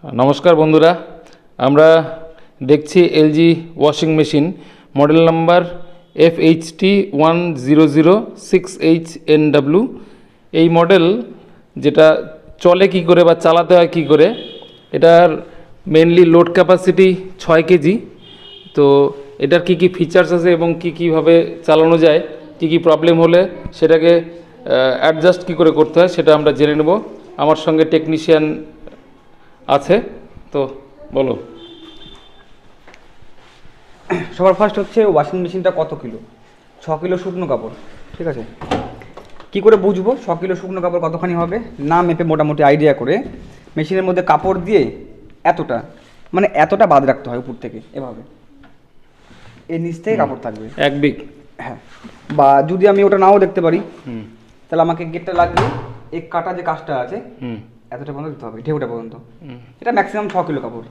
নমস্কার বন্ধুরা, আমরা দেখছি LG washing machine model number FHT1006HNW। এই মডেল যেটা চলে কি করে বা চালাতে হয় কি করে, এটার মেনলি লোড ক্যাপাসিটি 6 কেজি। তো এটার কি কি ফিচার্স আছে এবং কীভাবে চালানো যায়, কি প্রবলেম হলে সেটাকে অ্যাডজাস্ট কী করে করতে হয় সেটা আমরা জেনে নেব। আমার সঙ্গে টেকনিশিয়ান আছে, তো বলো। সবার ফার্স্ট হচ্ছে ওয়াশিং মেশিনটা কত কিলো। 6 কিলো শুকনো কাপড়, ঠিক আছে। কি করে বুঝবো 6 কিলো শুকনো কাপড় কতখানি হবে? না মেপে মোটামুটি আইডিয়া করে মেশিনের মধ্যে কাপড় দিয়ে এতটা বাদ রাখতে হয় উপর থেকে, এভাবে এর নিচ থেকে কাপড় থাকবে 1 বিগ। হ্যাঁ, বা যদি আমি ওটা নাও দেখতে পারি তাহলে আমাকে গেটটা লাগবে এই কাটা যে কাজটা আছে এতটা পর্যন্ত দিতে হবে, ঢেউটা পর্যন্ত। এটা ম্যাক্সিমাম 6 কিলো কাপড়।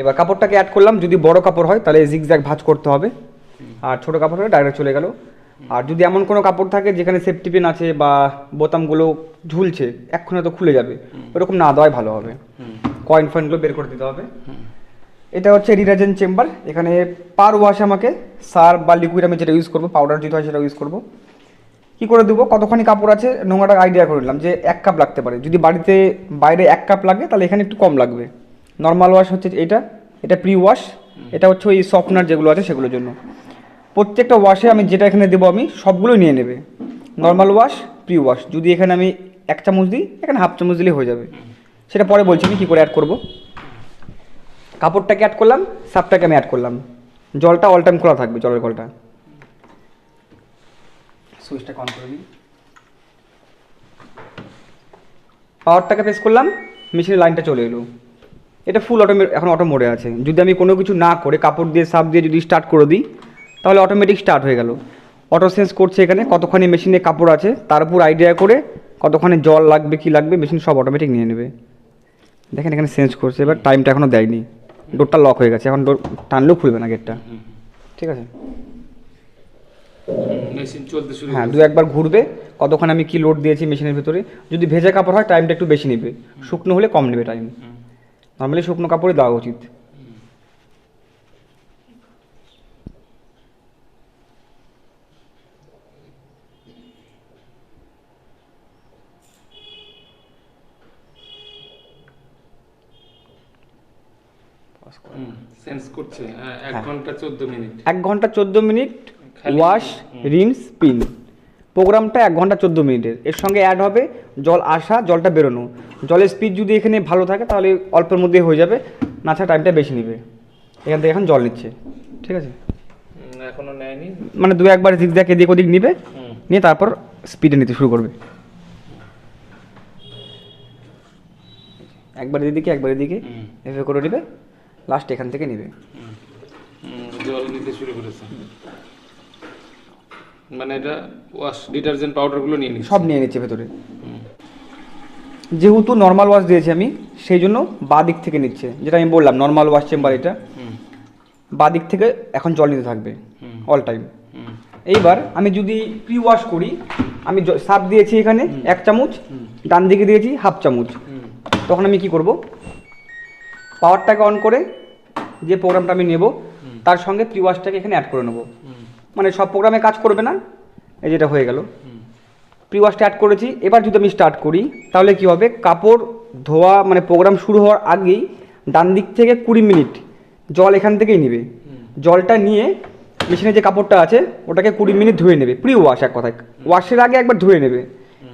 এবার কাপড়টাকে অ্যাড করলাম। যদি বড় কাপড় হয় তাহলে জিগজ্যাগ ভাঁজ করতে হবে, আর ছোটো কাপড় হলে ডাইরেক্ট চলে গেল। আর যদি এমন কোনো কাপড় থাকে যেখানে সেফটি পিন আছে বা বোতামগুলো ঝুলছে, এক্ষুনি তো খুলে যাবে, ওরকম না দেওয়াই ভালো হবে। কয়েন ফয়েনগুলো বের করে দিতে হবে। এটা হচ্ছে ডিটারজেন্ট চেম্বার। এখানে পার ওয়াশ আমাকে সার্ফ বা লিকুইড আমি যেটা ইউজ করবো, পাউডার যদি হয় সেটা ইউজ করবো। কী করে দেবো, কতখানি কাপড় আছে নোংরাটা আইডিয়া করে নিলাম যে 1 কাপ লাগতে পারে। যদি বাড়িতে বাইরে 1 কাপ লাগে তাহলে এখানে একটু কম লাগবে। নর্মাল ওয়াশ হচ্ছে এটা প্রি ওয়াশ, এটা হচ্ছে ওই সফটনার যেগুলো আছে সেগুলোর জন্য। প্রত্যেকটা ওয়াশে আমি যেটা এখানে দেবো আমি সবগুলোই নিয়ে নেবে। Normal wash, pre wash. যদি এখানে আমি 1 চামচ দিই, এখানে হাফ চামচ দিলেই হয়ে যাবে। সেটা পরে বলছি আমি কী করে অ্যাড করবো। কাপড়টাকে অ্যাড করলাম, সার্ফটাকে আমি অ্যাড করলাম। জলটা অল টাইম খোলা থাকবে, জলের কলটা। সুইচটা অন করে দিই, পাওয়ারটাকে প্রেস করলাম, মেশিনের লাইনটা চলে এলো। এটা ফুল এখন অটো মোডে আছে। যদি আমি কোনো কিছু না করে কাপড় দিয়ে সার্ফ দিয়ে যদি স্টার্ট করে দিই তাহলে অটোমেটিক স্টার্ট হয়ে গেল। অটো সেন্স করছে এখানে কতখানি মেশিনে কাপড় আছে, তার উপর আইডিয়া করে কতখানি জল লাগবে কি লাগবে মেশিন সব অটোমেটিক নিয়ে নেবে। দেখেন এখানে সেন্স করছে। এবার টাইমটা এখনও দেয়নি, ডোরটা লক হয়ে গেছে, এখন ডোর টানলেও খুলবে না গেটটা, ঠিক আছে। মেশিন চলতে শুরু হ্যাঁ, 2-1 বার ঘুরবে কতক্ষণ আমি কি লোড দিয়েছি মেশিনের ভিতরে। যদি ভেজা কাপড় হয় টাইমটা একটু বেশি নেবে, শুকনো হলে কম নেবে টাইম। নর্মালি শুকনো কাপড়ই দেওয়া উচিত। সেন্স করছে 1 ঘন্টা 14 মিনিট। 1 ঘন্টা 14 মিনিট ওয়াশ, রিন্স, স্পিন। প্রোগ্রামটা 1 ঘন্টা 14 মিনিটের। এর সঙ্গে অ্যাড হবে জল আসা, জলটা বেরোনো। জলের স্পিড যদি এখানে ভালো থাকে তাহলে অল্পের মধ্যে হয়ে যাবে, না ছাড়া টাইমটা বেশি নেবে। এখান থেকে এখন জল নিচ্ছে, ঠিক আছে। এখনো নেয়নি, মানে 2-1 বার জিগজ্যাগ এদিক ওদিক নিবে, নিয়ে তারপর স্পিডে নিতে শুরু করবে। একবার এদিকে একবার এদিকে এভাবে করে নেবে, লাস্ট এখান থেকে নেবে। জল নিতে শুরু করেছে, মানে এটা ওয়াশ ডিটারজেন্ট পাউডারগুলো নিয়ে নিচ্ছে, সব নিয়ে নিচ্ছে ভেতরে। যেহেতু নর্মাল ওয়াশ দিয়েছি আমি, সেই জন্য বাঁ দিক থেকে নিচ্ছে। যেটা আমি বললাম নর্মাল ওয়াশ চেম্বার, এটা বাঁ দিক থেকে এখন জল নিতে থাকবে অল টাইম। এইবার আমি যদি প্রি ওয়াশ করি, আমি সার্ফ দিয়েছি এখানে 1 চামচ, ডান দিকে দিয়েছি হাফ চামচ। তখন আমি কি করব, পাওয়ারটাকে অন করে যে প্রোগ্রামটা আমি নেব তার সঙ্গে প্রি ওয়াশটাকে এখানে অ্যাড করে নেব। মানে সব প্রোগ্রামে কাজ করবে না, এই যেটা হয়ে গেল। প্রি ওয়াশটা অ্যাড করেছি। এবার যদি আমি স্টার্ট করি তাহলে কি হবে, কাপড় ধোয়া মানে প্রোগ্রাম শুরু হওয়ার আগেই ডান দিক থেকে 20 মিনিট জল এখান থেকেই নেবে। জলটা নিয়ে মেশিনে যে কাপড়টা আছে ওটাকে 20 মিনিট ধুয়ে নেবে। প্রি ওয়াশ, এক কথায় ওয়াশের আগে একবার ধুয়ে নেবে,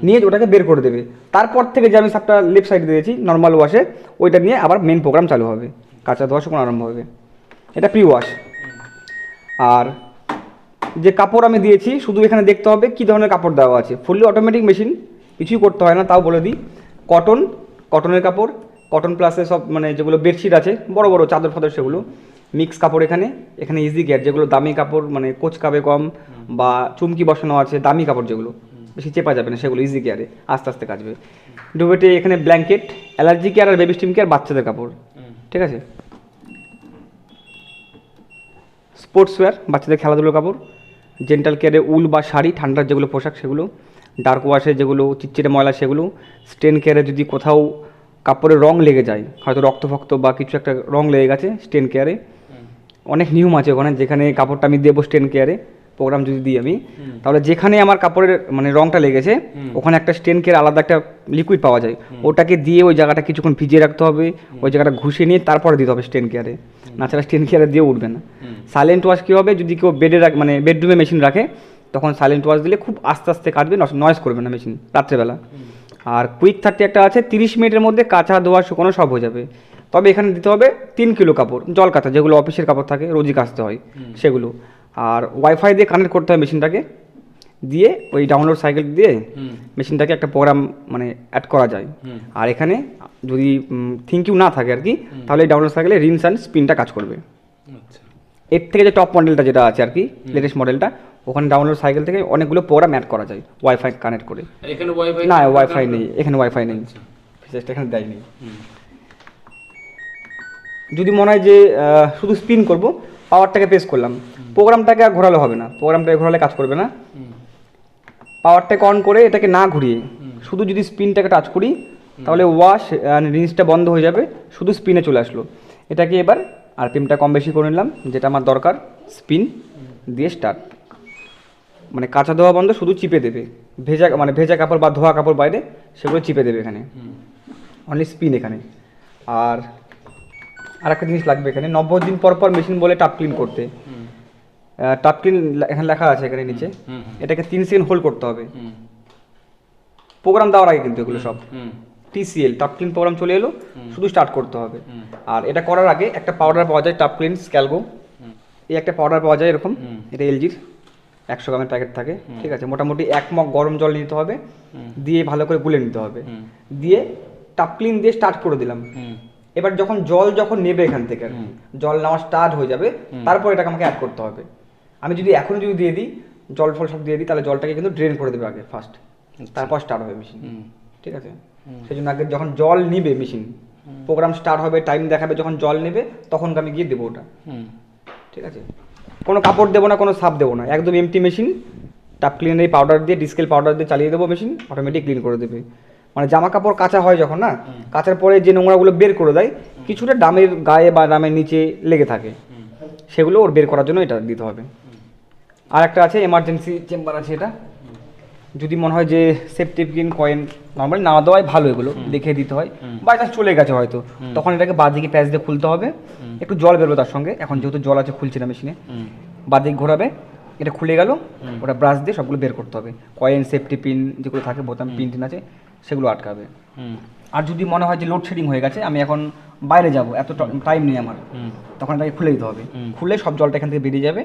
নিয়ে ওটাকে বের করে দেবে। তারপর থেকে যে আমি সাপটা লেফট সাইডে দিয়েছি নর্মাল ওয়াশে, ওইটা নিয়ে আবার মেন প্রোগ্রাম চালু হবে, কাঁচা ধোয়া শুকনো আরম্ভ হবে। এটা প্রি ওয়াশ। আর যে কাপড় আমি দিয়েছি শুধু এখানে দেখতে হবে কী ধরনের কাপড় দেওয়া আছে। ফুললি অটোমেটিক মেশিন, কিছুই করতে হয় না, তাও বলে দিই। কটনের কাপড়, কটন প্লাসে সব মানে যেগুলো বেডশিট আছে বড় বড় চাদর ফাদর সেগুলো মিক্স কাপড়। এখানে ইজি গেট যেগুলো দামি কাপড়, মানে কোচকাবে কম বা চুমকি বসানো আছে, দামি কাপড় যেগুলো বেশি চেপা যাবে না সেগুলো ইজি কেয়ারে আস্তে আস্তে কাচবে। ডুবেটে এখানে ব্ল্যাঙ্কেট, অ্যালার্জি কেয়ার আর বেবি স্টিম কেয়ার, বাচ্চাদের কাপড়, ঠিক আছে। স্পোর্টস ওয়্যার, বাচ্চাদের খেলাধুলোর কাপড়। জেন্টাল কেয়ারে উল বা শাড়ি, ঠান্ডার যেগুলো পোশাক সেগুলো। ডার্ক ওয়াশে যেগুলো চিটচিটে ময়লা সেগুলো। স্টেন কেয়ারে যদি কোথাও কাপড়ের রং লেগে যায়, হয়তো রক্তফক্ত বা কিছু একটা রং লেগে গেছে স্টেন কেয়ারে, অনেক নিয়ম আছে ওখানে, যেখানে কাপড়টা আমি দেবো স্টেন কেয়ারে প্রোগ্রাম যদি দিই আমি, তাহলে যেখানে আমার কাপড়ের মানে রংটা লেগেছে ওখানে একটা স্টেন কেয়ার আলাদা একটা লিকুইড পাওয়া যায়, ওটাকে দিয়ে ওই জায়গাটা কিছুক্ষণ ভিজিয়ে রাখতে হবে, ওই জায়গাটা ঘুষে নিয়ে তারপরে দিতে হবে স্টেন কেয়ারে, নাছাড়া স্টেন কেয়ারে দিয়ে উঠবে না। সাইলেন্ট ওয়াশ কী হবে, যদি কেউ বেডে রাখে মানে বেডরুমে মেশিন রাখে তখন সাইলেন্ট ওয়াশ দিলে খুব আস্তে আস্তে কাটবে, নয়েজ করবে না মেশিন রাত্রেবেলা। আর কুইক 30 একটা আছে, 30 মিনিটের মধ্যে কাঁচা ধোয়া শুকনো সব হয়ে যাবে। তবে এখানে দিতে হবে 3 কিলো কাপড়, জল কাঁচা যেগুলো অফিসের কাপড় থাকে রোজই কাচতে হয় সেগুলো। আর ওয়াইফাই দিয়ে কানেক্ট করতে হয় মেশিনটাকে, দিয়ে ওই ডাউনলোড সাইকেল দিয়ে মেশিনটাকে একটা প্রোগ্রাম মানে অ্যাড করা যায়। আর এখানে যদি থিঙ্ক ইউ না থাকে আর কি, তাহলে এই ডাউনলোড সাইকেলে রিন্স অ্যান্ড স্পিনটা কাজ করবে। এর থেকে যে টপ মডেলটা যেটা আছে আর কি, লেটেস্ট মডেলটা, ওখানে ডাউনলোড সাইকেল থেকে অনেকগুলো প্রোগ্রাম অ্যাড করা যায় ওয়াইফাই কানেক্ট করে। এখানে ওয়াইফাই না, ওয়াইফাই নেই, এখানে ওয়াইফাই নেই, ফিচার্সটা এখানে দেয়নি। যদি মনে হয় যে শুধু স্পিন করব, পাওয়ারটাকে প্রেস করলাম, প্রোগ্রামটাকে আর ঘোরালে হবে না, প্রোগ্রামটাকে ঘোরালে কাজ করবে না। পাওয়ারটাকে অন করে এটাকে না ঘুরিয়ে শুধু যদি স্পিনটাকে টাচ করি তাহলে ওয়াশ রিন্সটা বন্ধ হয়ে যাবে, শুধু স্পিনে চলে আসলো। এটাকে এবার আরপিএমটা কম বেশি করে নিলাম যেটা আমার দরকার, স্পিন দিয়ে স্টার্ট, মানে কাঁচা ধোয়া বন্ধ, শুধু চিপে দেবে, ভেজা কাপড় বা ধোয়া কাপড় বাইরে সেগুলো চিপে দেবে এখানে, অনলি স্পিন এখানে। আর একটা জিনিস লাগবে এখানে, 90 দিন পর পর মেশিন বলে টাপ ক্লিন করতে। টাপ ক্লিন এখানে লেখা আছে এখানে নিচে, এটাকে 3 সেকেন্ড হোল্ড করতে হবে প্রোগ্রাম দেওয়ার আগে, কিন্তু এগুলো সব TCL টাপ ক্লিন প্রোগ্রাম চলে এলো, শুধু স্টার্ট করতে হবে। আর এটা করার আগে একটা পাউডার পাওয়া যায় টাপ ক্লিন স্ক্যালগো, এই একটা পাউডার পাওয়া যায় এরকম, এটা LGর 100 গ্রামের প্যাকেট থাকে, ঠিক আছে। মোটামুটি 1 মগ গরম জল নিতে হবে, দিয়ে ভালো করে গুলে নিতে হবে, দিয়ে টাপ ক্লিন দিয়ে স্টার্ট করে দিলাম। এবার যখন জল নেবে এখান থেকে, জল নেওয়া স্টার্ট হয়ে যাবে, তারপর এটাকে আমাকে অ্যাড করতে হবে। আমি যদি এখন দিয়ে দিই, জল ফল সব দিয়ে দিই, তাহলে জলটাকে কিন্তু ড্রেন করে দেবে আগে ফার্স্ট, তারপর স্টার্ট হবে মেশিন, ঠিক আছে। সেই জন্য আগে যখন জল নিবে মেশিন, প্রোগ্রাম স্টার্ট হবে, টাইম দেখাবে, যখন জল নেবে তখন আমি গিয়ে দেবো ওটা, ঠিক আছে। কোনো কাপড় দেবো না, কোনো সাপ দেবো না, একদম এমটি মেশিন, টাপ ক্লিনের পাউডার দিয়ে ডিসকেল পাউডার দিয়ে চালিয়ে দেবো, মেশিন অটোমেটিক ক্লিন করে দেবে। মানে জামা কাপড় কাঁচা হয় যখন না, কাচার পরে যে নোংরাগুলো বের করে দেয়, কিছুটা ডামের গায়ে বা ডামের নিচে লেগে থাকে, সেগুলো ওর বের করার জন্য এটা দিতে হবে। আর একটা আছে এমার্জেন্সি চেম্বার আছে, এটা যদি মনে হয় যে সেফটি পিন কয়েন নর্মালি না দেওয়াই ভালো, এগুলো লিখে দিতে হয়, বাই চান্স চলে গেছে হয়তো, তখন এটাকে বাঁদিকে প্যাচ দিয়ে খুলতে হবে, একটু জল বেরোবে তার সঙ্গে, এখন যেহেতু জল আছে খুলছে না মেশিনে, বাঁদিক ঘোরাবে, এটা খুলে গেল, ওটা ব্রাশ দিয়ে সবগুলো বের করতে হবে, কয়েন সেফটি পিন যেগুলো থাকে বোতাম পিন টিন আছে সেগুলো আটকাবে। আর যদি মনে হয় যে লোডশেডিং হয়ে গেছে, আমি এখন বাইরে যাব, এত টাইম নেই আমার, তখন এটাকে খুলে দিতে হবে, খুলে সব জলটা এখান থেকে বেরিয়ে যাবে,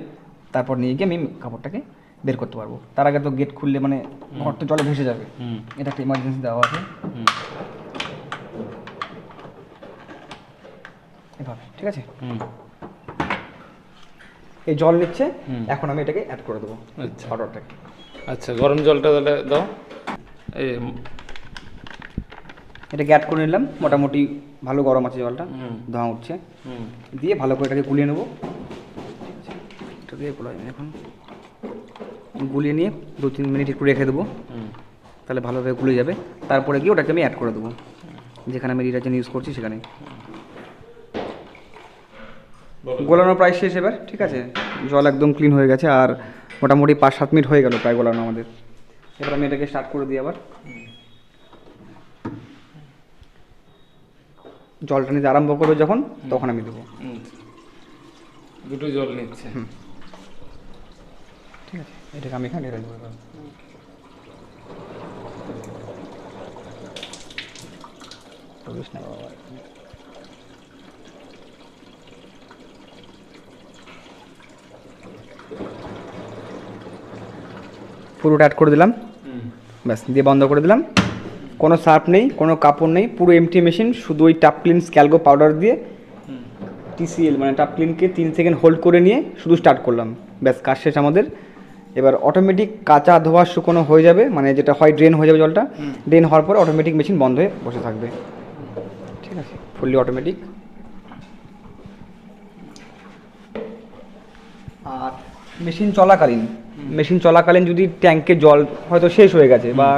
তারপর নিয়ে গিয়ে আমি কাপড়টাকে বের করতে পারবো। তার আগে তো গেট খুললে মানে ঘর তো জলে ভেসে যাবে, এটা একটা ইমার্জেন্সি দেওয়া আছে এভাবে, ঠিক আছে। এই জল নিচ্ছে, এখন আমি এটাকে অ্যাড করে দেবো পাউডারটাকে। আচ্ছা, গরম জলটা তাহলে দাও, এটাকে অ্যাড করে নিলাম, মোটামুটি ভালো গরম আছে জলটা, ধোঁয়া উঠছে, দিয়ে ভালো করে এটাকে গুলিয়ে নেবো, এটা দিয়ে এখন গুলিয়ে নিয়ে 2-3 মিনিট একটু রেখে দেবো, তাহলে ভালোভাবে গুলে যাবে। তারপরে গিয়ে ওটাকে আমি অ্যাড করে দেবো যেখানে আমি ডিটারজেন্ট ইউজ করছি সেখানে। গোলানো প্রায় শেষ এবার, ঠিক আছে, জল একদম ক্লিন হয়ে গেছে, আর মোটামুটি 5-7 মিনিট হয়ে গেল প্রায় গোলানো আমাদের। এবার আমি এটাকে স্টার্ট করে দিই আবার, জলটা নিতে আরম্ভ করবে যখন, তখন আমি দেবো, দুটো জল নিচ্ছে, ঠিক আছে। এটাকে আমি এখানে ঢেলে দেবো এবার, পুরোটা অ্যাড করে দিলাম, ব্যাস দিয়ে বন্ধ করে দিলাম। কোনো সার্ফ নেই, কোনো কাপড় নেই, পুরো এমটি মেশিন, শুধু ওই টাপ ক্লিন স্ক্যালগো পাউডার দিয়ে TCL মানে টাপ ক্লিনকে 3 সেকেন্ড হোল্ড করে নিয়ে শুধু স্টার্ট করলাম, ব্যাস কাজ শেষ আমাদের। এবার অটোমেটিক কাঁচা ধোয়া শুকনো হয়ে যাবে, মানে যেটা হয় ড্রেন হয়ে যাবে জলটা, ড্রেন হওয়ার পরে অটোমেটিক মেশিন বন্ধ হয়ে বসে থাকবে, ঠিক আছে, ফুললি অটোমেটিক। আর মেশিন চলাকালীন যদি ট্যাঙ্কে জল হয়তো শেষ হয়ে গেছে বা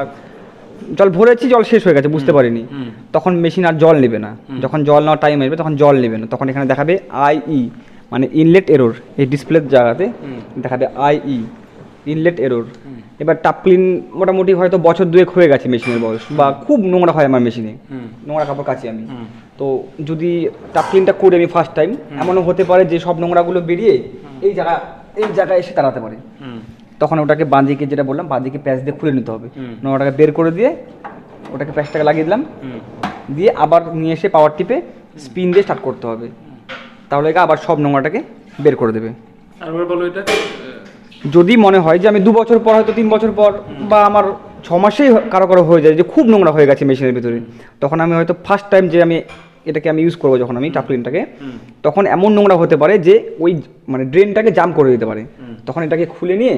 জল ভরেছি, জল শেষ হয়ে গেছে, বুঝতে পারিনি, তখন মেশিন আর জল নেবে না। যখন জল নেওয়ার টাইম আসবে তখন জল নেবে না, তখন এখানে দেখাবে আইই, মানে ইনলেট এরর। এই ডিসপ্লের জায়গাতে দেখাবে আইই, ইনলেট এরর। এবার টাপ ক্লিন মোটামুটি হয়তো বছর 2 হয়ে গেছে মেশিনের বয়স, বা খুব নোংরা হয় আমার মেশিনে, নোংরা কাপড় কাচি আমি। তো যদি টাপ ক্লিনটা করে আমি ফার্স্ট টাইম, এমনও হতে পারে যে সব নোংরাগুলো বেরিয়ে এই জায়গায় এসে দাঁড়াতে পারে। তখন ওটাকে বাঁদিকে, যেটা বললাম, বাঁদিকে প্যাচ দিয়ে খুলে নিতে হবে, নোংরাটাকে বের করে দিয়ে ওটাকে প্যাচটাকে লাগিয়ে দিলাম, দিয়ে আবার নিয়ে এসে পাওয়ার টিপে স্পিন দিয়ে স্টার্ট করতে হবে, তাহলে আবার সব নোংরাটাকে বের করে দেবে। যদি মনে হয় যে আমি 2 বছর পর, হয়তো 3 বছর পর, বা আমার 6 মাসেই কারো হয়ে যায় যে খুব নোংরা হয়ে গেছে মেশিনের ভিতরে, তখন আমি হয়তো ফার্স্ট টাইম যে এটাকে আমি ইউজ করবো, যখন আমি টাপ ক্লিনটাকে, তখন এমন নোংরা হতে পারে যে ওই মানে ড্রেনটাকে জাম করে দিতে পারে। তখন এটাকে খুলে নিয়ে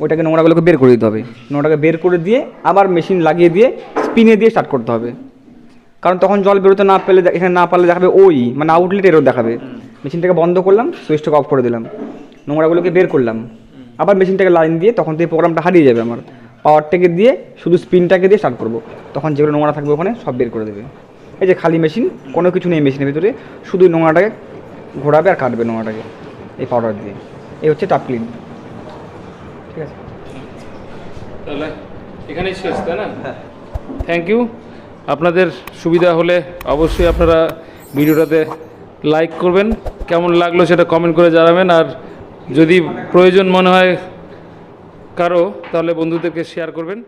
ওইটাকে নোংরাগুলোকে বের করে দিতে হবে, নোংরাটাকে বের করে দিয়ে আবার মেশিন লাগিয়ে দিয়ে স্পিনে দিয়ে স্টার্ট করতে হবে। কারণ তখন জল বেরোতে না পেলে, এখানে না পারলে দেখাবে ওই মানে আউটলেট এরর দেখাবে। মেশিনটাকে বন্ধ করলাম, সুইচটাকে অফ করে দিলাম, নোংরাগুলোকে বের করলাম, আবার মেশিনটাকে লাইন দিয়ে, তখন থেকে প্রোগ্রামটা হারিয়ে যাবে আমার। পাওয়ারটাকে দিয়ে শুধু স্পিনটাকে দিয়ে স্টার্ট করবো, তখন যেগুলো নোংরা থাকবে ওখানে সব বের করে দেবে। এই যে খালি মেশিন, কোনো কিছু নেই মেশিনের ভিতরে, শুধু নোংরাটাকে ঘোরাবে আর কাটবে নোংরাটাকে এই পাউডার দিয়ে। এই হচ্ছে টাপ ক্লিন। ঠিক আছে, তাহলে এখানেই শেষ, তাই না? হ্যাঁ, থ্যাংক ইউ। আপনাদের সুবিধা হলে অবশ্যই আপনারা ভিডিওটাতে লাইক করবেন, কেমন লাগলো সেটা কমেন্ট করে জানাবেন, আর যদি প্রয়োজন মনে হয় কারো, তাহলে বন্ধুদেরকে শেয়ার করবেন।